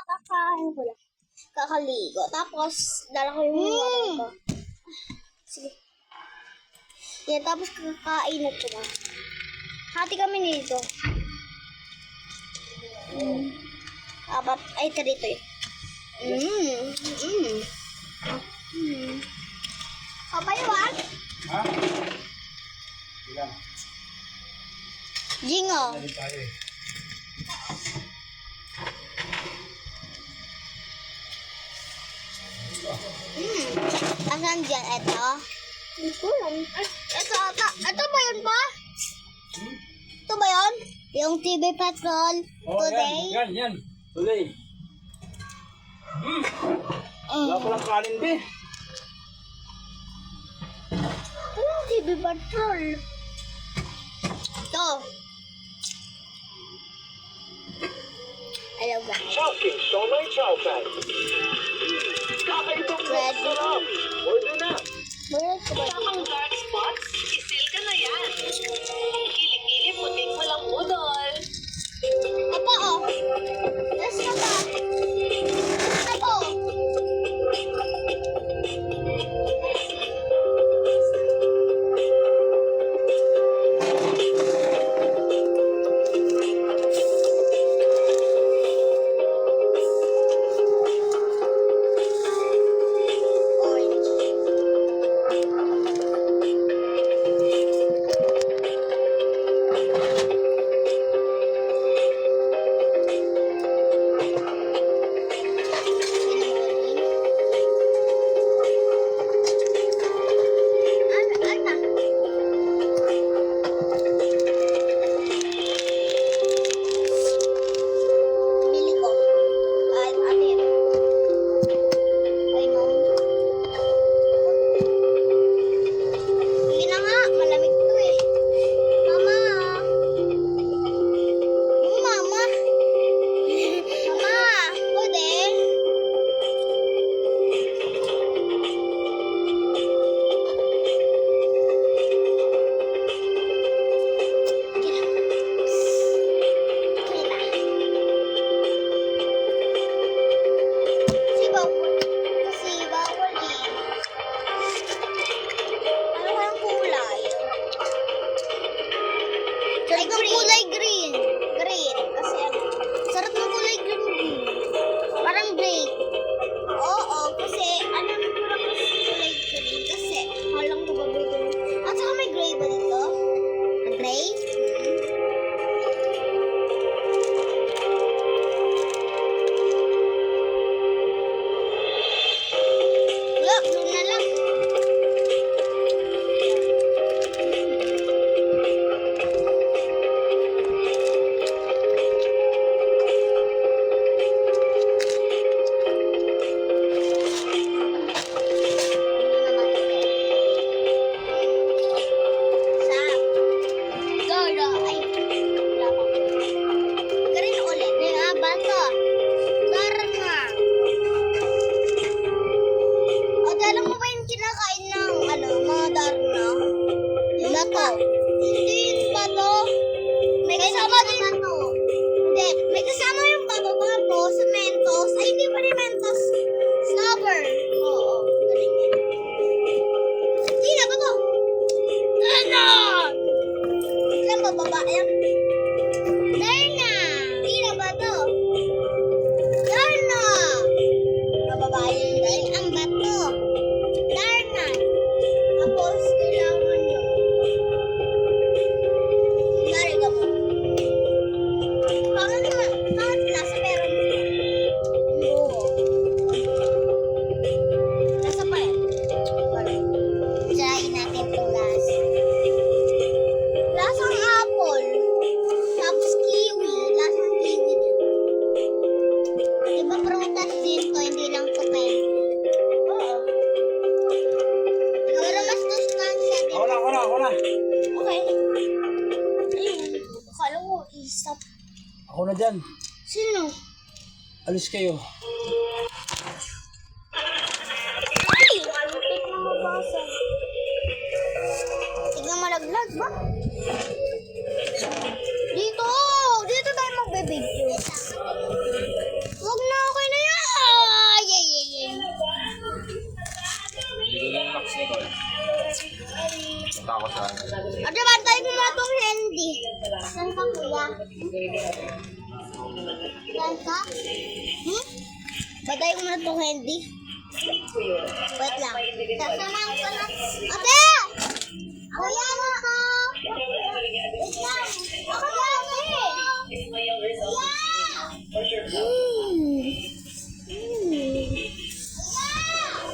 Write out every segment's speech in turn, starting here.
Kakain ko lang. Kakaligo. Tapos, dala ko yung water ko. Sige. Yan, tapos kakain ko na. Hati kami nito. Apat, ay, ito dito eh. Kapayuan? Ha? Ilan? Jingo. Dali tayo eh. Asan dyan? Ito? Hindi ko alam. Ito ba yun pa? Ito ba yun? Yung TV Patrol today? Yan. Tuloy. Wala ko lang kanin, be. Yung TV Patrol. Ito. Alam ba? Chowking Shomai Chow Fan. Kakaibang Ready? sarap. Order na. Meron ko ba? Ang dark spots, isil ka na yan. Kili-kili, puting walang budol. Apa oh. Yes na ba? Apa oh. Bili ko. Ay, atin. Ay, mom. Hindi na nga. Malamig to eh. Mama. Mama. Mama. Pwede? Si bawal. Kasi bawal eh. Ano kayang kulay? Sarap ng kulay green. Green. Kasi ano? Sarap ng kulay green. Parang gray. Oo, kasi ano ang sarap ng kulay green? Kasi halang mababoy ko. At saka may gray ba dito? Gray? Wala, blue na lang. Sarap. Dora, ay, wala pa. Green ulit. Nga ba to? Dara nga. O, alam mo ba yung kinakain ng, mga darna? Yung bato. Hindi yung bato. May kasama din bato. Hindi, may kasama yung bato tapos sa Mentos. Ay, hindi pa rin Mentos. Snubber. Oo, galing yan. Hindi na bato. Ano? Ilan ba baba yan? Darna. Hindi na bato. Darna. Mababa yun dahil ang bato. Darna. Tapos, kailangan nyo. Dari ka mo. Parang naman, bakit nasa pera mo? Oo. Nasa pa rin. Try natin itong lasa. Lasang apple. Tapos kiwi. Lasang kiwi din. Diba prutas din to, hindi lang to pen. Oo. Siguro mas sustansya din. Ako na. Okay. Ayun. Akala ko isap. Ako na dyan. Sino? Alis kayo. Ay! Muntik na mabasa. Tignan malaglag ba? Dito! Dito tayo magbibigyo. Huwag na ako ka? Batayin mo na itong candy. Wait lang. Sasamahan ko na. Ate! Kuya mo ko! Wait lang. Ako na, ate!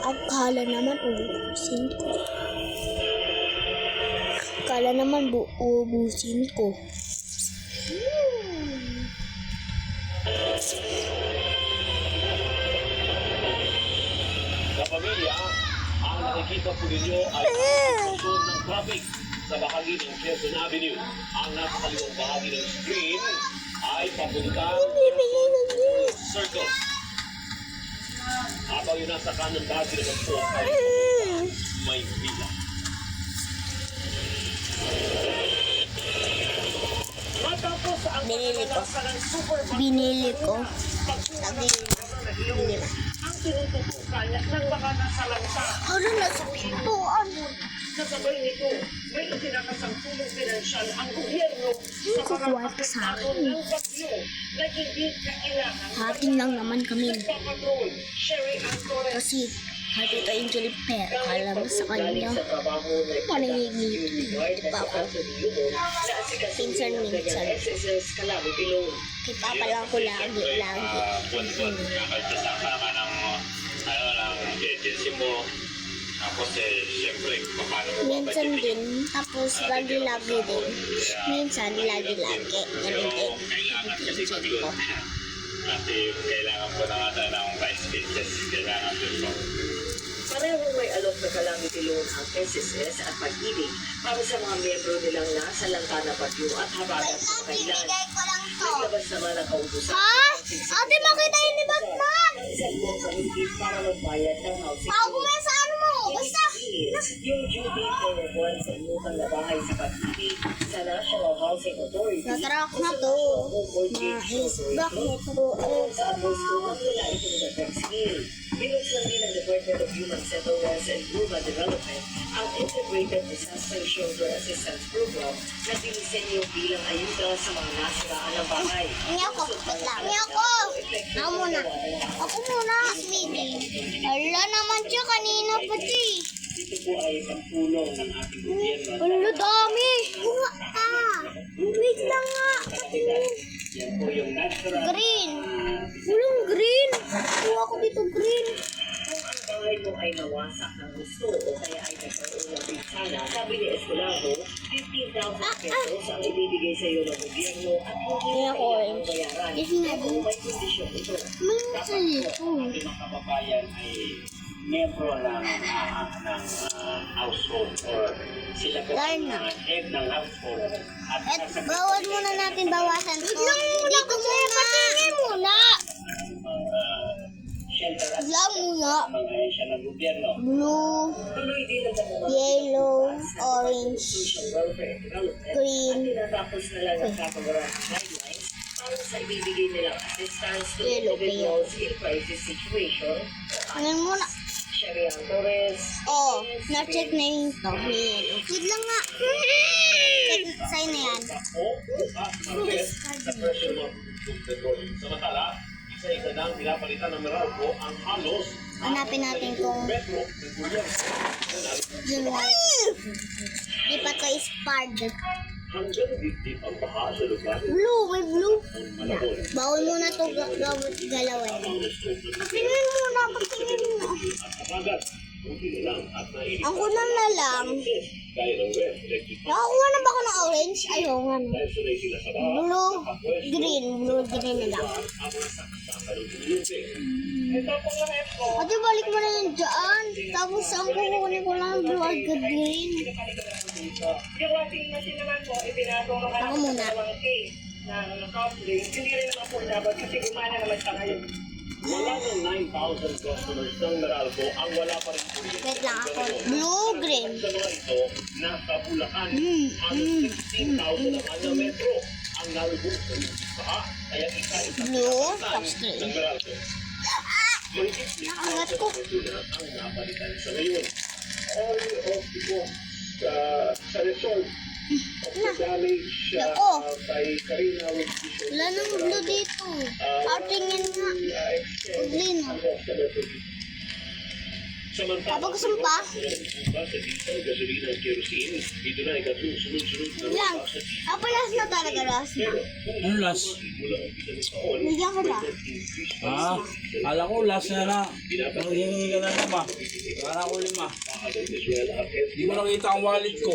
Akala naman uubusin ko. Akala naman uubusin ko. Sa pamilya, ang nakikita po ninyo ay ang susunod ng traffic sa bahagi ng Quezon Avenue. Ang nasa kaliwang bahagi ng screen ay papuntang Circle. Habang yung nasa kanan bahagi naman po ay may pila. Matapos ang Binili ko. pagkakalasa ng super Binili ko. Sabi niya. ang tinututukan ng mga nasalanta. Ano na sa pintuan? Kasabay nito, may itinakasangtulong pinansyal ang gobyerno sa mga Kukuha sa apektado akin. ng bagyo na hindi kailangan Hating lang naman kami. magpapatrol. Sherry Antores. Kasi kahit ito yung Juniper, akala mo sa kanya. Panahigit. Ito pa ako. Minsan. Kay Papa lang ko lagi. buwan-buwan kakaltasan ka naman ng agency mo. Tapos siyempre, paano mo Minsan babadgetin? din. Tapos lagi-lagi din. Minsan lagi-lagi. Pero Ganun din. kailangan kasi Check mag-load. ko. Kasi kailangan po na nga ng vice pages. Kailangan din po. Parehong may alok na calamity loan ang SSS at Pag-ibig para sa mga miyembro nilang nasa lantana bagyo at habagat sa kailan. ko lang to. Naglabas naman ang kautusan. Ha? Ate, makita yun ni Batman! Ang isang buong committee para magbayad ng housing Pao loan. sa ano mo? Basta! Yung due date for buwan sa inutang na bahay sa Pag-ibig sa National Housing Authority. Natrack na to. Na-isbak na to. Sa Agosto, wala itong the scheme. Binuksan din ng Department of Human Settlements and Urban Development ang Integrated Disaster Shelter Assistance Program na dinisenyo bilang ayuda sa mga nasiraan ng bahay. Ako, wait lang. Ako muna. Ako muna. Sweetie. Ala naman siya kanina pa siya. Ito po ay pagtulong ng ating gobyerno. Ala dami. Kuha ka. Wait lang nga. Yan po yung natural. Green. Walang green. Kuha ko dito green. Kung ang bahay mo ay nawasak ng gusto o kaya ay nagkaroon ng bintana, sabi ni Escolaro, 15,000 pesos ang ibibigay sa iyo ng gobyerno at hindi Kaya na ko, kailangang bayaran. Yes, nga. Kung may kondisyon ito. May cellphone. Ating mga kababayan ay membro ng household or sila po ang Darna. head ng household. At At bawal muna natin bawasan to. Dito muna. Patingin muna. shelter at Lang muna. mga ng gobyerno. Blue, Tuloy din ang pamamagitan yellow, orange, social welfare and development green. at tinatapos na lang ang kapagaran guidelines para sa ibibigay nilang assistance to Yellow, individuals in crisis situation. Tingnan muna. Sherry Antores. Oh, na-check na yung to. Wait lang nga. Check sign na yan. O bukas Martes sa presyo ng petrolyo. Samantala, isa-isa na ang pinapalitan ng Meralco ang halos Hanapin natin kung metro ng gobyerno. yun white. Di pa to expired. Hanggang dikdik ang baha sa lugar Blue, may blue. ng Malabon. Bawal muna to galawin. Patingin muna, patingin mo. At kapagat, buti na lang at nainit. Ako na lang. Gaya ng web, electric Nakakuha na ba ako ng orange? Ayaw nga. dahil sanay sila sa baha. Blue, green. Blue, green na lang. Ang nasaksakan ng kuryente. Ate, balik mo na yun dyan. Tapos ang kukunin ko lang blue at green. Yung washing machine naman po, ibinatong naman Ako muna. dalawang case ng coupling. Hindi rin naman po dapat kasi gumana naman siya ngayon. Wala ng 9,000 customers ng Meralco ang wala pa rin kuryente. Wait lang ako. Blue, green. Sa mga ito, nasa Bulacan, halos 16,000 naman na metro ang nalubog sa lubis baha. Kaya isa-isa Blue, tapos ng green. Meralco. Mahigit 6,000 ko. na ang napalitan sa ngayon. All of the sa Resort, Damage Nako. by Karina with vision. Wala nang blue dito. Outingin nga. Uglin. Samantala, Tapos gusto mo pa? sa diesel, gasolina at kerosene, ito na ikatlong sunod-sunod na Lang. bumaba sa diesel. Papalas na talaga, Ras. Ano last? Mula umpisa ng taon, Bigyan ko ba? increase pa Ah, kala ko last na na. Paghingi ka na 5. Para ko 5. as well at Hindi ko nakita ang wallet ko.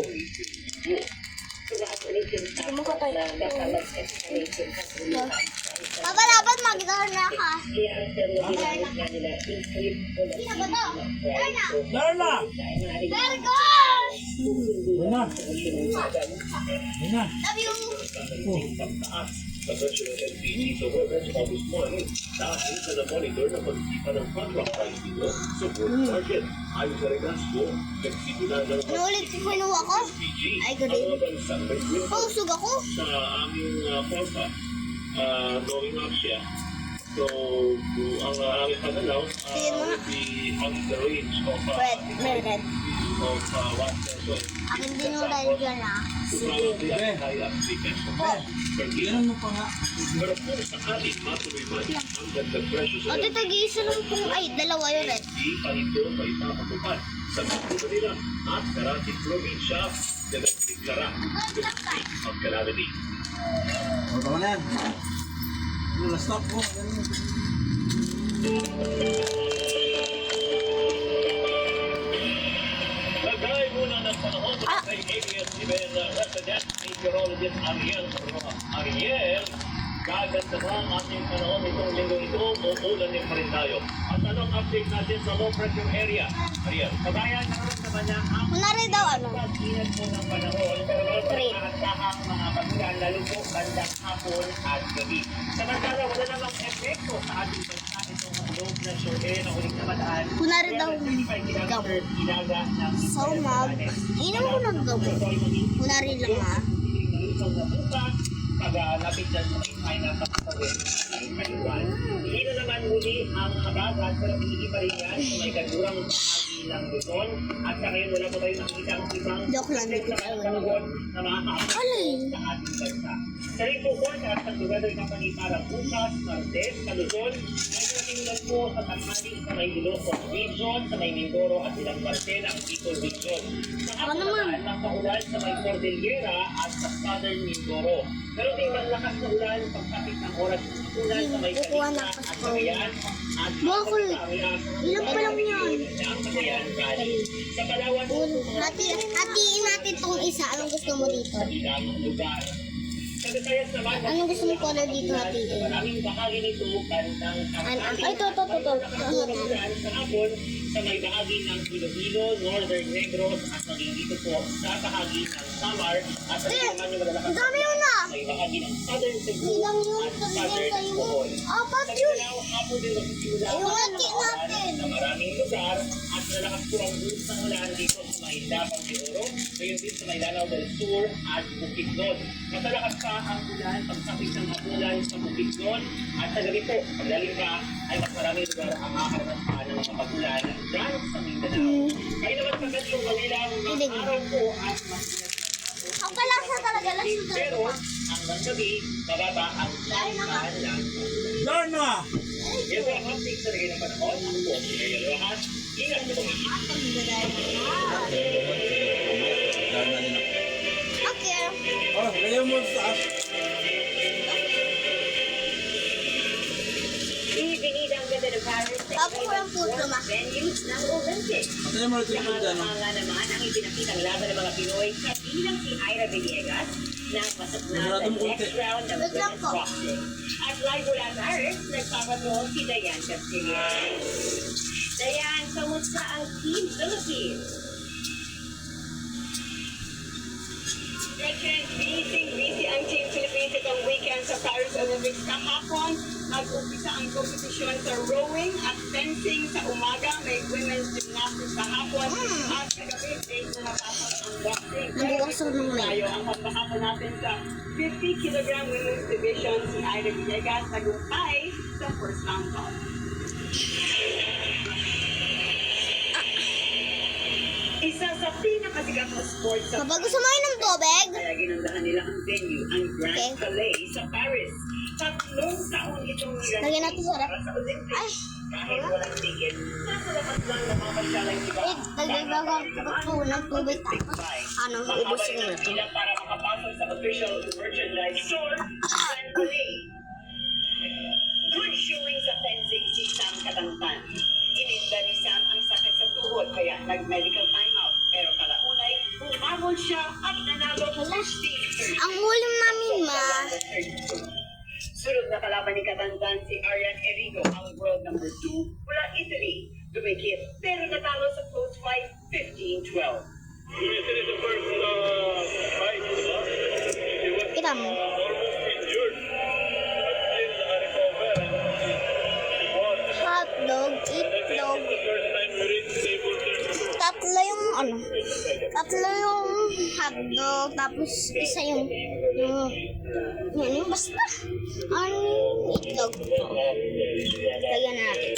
Papa, dapat mag-gahar na ka. Hindi na ba to? Darna! Darna! Dargon! Yun na. Yun na. Love you! Sa presyo ng LPG sa Webers August 1, dahil sa na-monitor na pagkipa ng contract price dito sa world market. Ayon sa Regasco, nagsimula ng Ano ulit kinuha ko? LPG Ay, ang galing. mga bansang may kwento Pausog ako. sa aming forecast going up siya. So, ang aming panalaw Sige mo nga. would be on the range of Red, may red. 1 peso. Akin din yung red dyan ah. So, probably as high as 3 peso per kilo. Ganun mo pa nga. Pero kung sakaling matuloy man ang dagdag presyo O, sa dito, isa lang pong, ay, dalawa yung red. LPG, panito pa ipapatupad sa Metro Manila at Karating Provincia na nagdeklara ng state of calamity. Wala mo na yan. Wala, stop mo. Ganun. Lagay muna ng panahon kay ABS-CBN resident meteorologist Ariel, gaganda ba ang ating panahon itong linggo ito o ulanin pa rin tayo? At anong update natin sa low pressure area? Ariel. Kabayan, nakaramdaman na ang Kunwari daw, ano? pag-inat po ng panahon, pero Three. nakakasahang mga pagkulan, lalo po bandang hapon at gabi. Samantala, wala namang epekto sa ating bansa itong low pressure area na uling namadaan. Kunwari daw, kilometer ilaga ng sa umag, inom ko ng gamot. Kunwari lang ah. Pag-lapit dyan sa may final kapatawin ng kaliwan. Dito naman muli ang habagat pero hindi pa rin yan sa may kagurang bahagi ng Luzon at sa ngayon wala pa tayo nakikita ang ibang Joke lang, di ko alam. panahon na makakaapit Alin? sa ating bansa. Sa rin po po, sa ating weather company para bukas, Martes, sa Luzon, may nasimulan po sa tanghali sa may Ilocos Region, sa may Mindoro at ilang parte ng Bicol Region. Sa Ano naman? hapon ng paulan sa may Cordillera at sa Southern Mindoro. Pero may malakas na ulan pagkapit ng oras ng ulan sa may Kukuha na Kalita ako sa at Cagayan at Bakul. ilang pa lang yan? Ang Cagayan Valley. Sa Palawan po, Hatiin natin tong isa. Anong gusto mo dito? sa ilang lugar. Sa Visayas naman, Anong gusto mo color dito hatiin? maraming bahagi nito bandang Ay, ito. ulan sa hapon sa may bahagi ng Iloilo, Northern Negros at maging dito po sa bahagi ng Samar at sa naman yung malalakas Ang dami yun ah. may bahagi ng Southern Cebu Ilang yun, at sabihin Southern sa'yo. Bohol. Apat Sa yun. Mindanao, hapon din magsisimula Yung ang hati natin. sa maraming lugar at malakas po ang buhos ng ulan dito sa may Davao de Oro, gayon din sa may Lanao del Sur at Bukidnon. Mas malakas pa ang ulan pagsapit ng hapunan sa Bukidnon at sa gabi po, pagdaling ka ay mas maraming lugar ang makakaranas pa ng mga pagulan dyan sa Mindanao. Kaya naman sa Metro Manila, Hindi. mga araw po at mas Ang kalasa talaga. Lasa pero talaga. hanggang gabi, bababa ang lansan ng Darna! yan po ang update sa rin ng panahon. Ako po, si Mayor Rojas. Ingat po. Darna din ako. Okay. Oh, lagyan mo sa taas. Ibinidang ganda ng Paris sa Tapos walang puso ma. venues ng Olympics. Patayin mo na ito yung dyan. Mga naman ang ipinakitang laban ng mga Pinoy kabilang si Ira Villegas na pasok na Sigurado sa mo konti. next round ng Wait lang women's po. boxing. At live mula sa Paris, nagpapatuon si Dayan Castillo. Dayan, kamusta ang Team Philippines? President, busy ang Team Philippines itong weekend sa Paris Olympics. Kahapon, nag-umpisa ang kompetisyon sa rowing at fencing sa umaga. May women's gymnastics kahapon. At sa gabi, 8 na natapos ang boxing. Nabukas ako ng light. Tayo ang pagkakapon natin sa 50 kg women's division. Si Ira Villegas tagumpay sa first round bout. Isa Isa sa pinakasikat na sports sa Kapag gusto mo ng tubig, kaya ginandahan nila ang venue, ang Grand Okay. Palais sa Paris. 3 taon itong Lagyan natin sa rep. para sa Olympics. Ay, Kahit walang ticket, nasa labas lang namamasyal ang iba. wait, dagdag ako ng tubig tapos, ubusin mo na ito. Sila para makapasok sa official merchandise store, Grand Palais. Good showing sa fencing si Sam Katantan. Ininda ni Sam ang sakit sa tuhod kaya nag-medical timeout. Pero kalaunay, umabot siya at nanalo 16-30. Ang ulam namin, ma. Sunod na kalaban ni Katantan si Arian Erigo, ang world number 2 mula Italy. Dumikit pero natalo sa close fight 15-12. This is the first fight, di ba? He was Kita mo. almost injured. But still recover and he won. Hotdog, The itlog. first time we reached table 32. Tatlo yung hotdog, tapos isa yung basta. Ano yung itlog? Lagyan natin.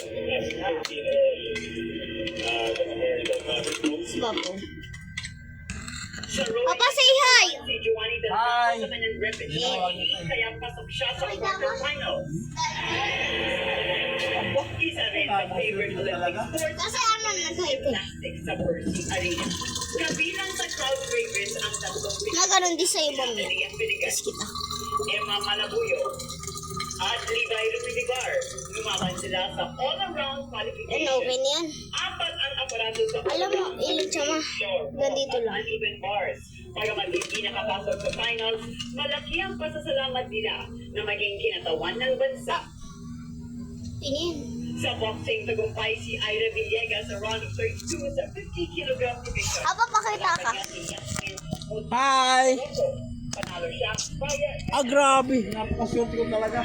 Babo. Sa rowing, Papa, say hi! si Giovanni Del Hi! Campo sa kanyang reputation, kaya pasok siya sa quarterfinals. Isa rin sa favorite Olympic sport Kasi ano nag-hype eh. gymnastics sa Percy Arena. Kabilang sa crowd favorites ang tatlong Nagano'n din sa ibang yan. Pinigyan Pinigan, Tapos kita. Emma Malabuyo, at Levi Rumidigar. Lumaban sila sa all-around Ano, qualification. open yan. 4 ang aparato sa Alam mo, ilitsa mo. Ganito lang. uneven bars. Bagamat hindi nakapasok sa finals, malaki ang pasasalamat nila na maging kinatawan ng bansa. Tingin. Sa boxing, tagumpay si Ira Villegas sa round of 32 sa 50 kg division. Apa, pakita ka. Hi! Panalo siya via Ah, grabe. Napakaswerte ko talaga.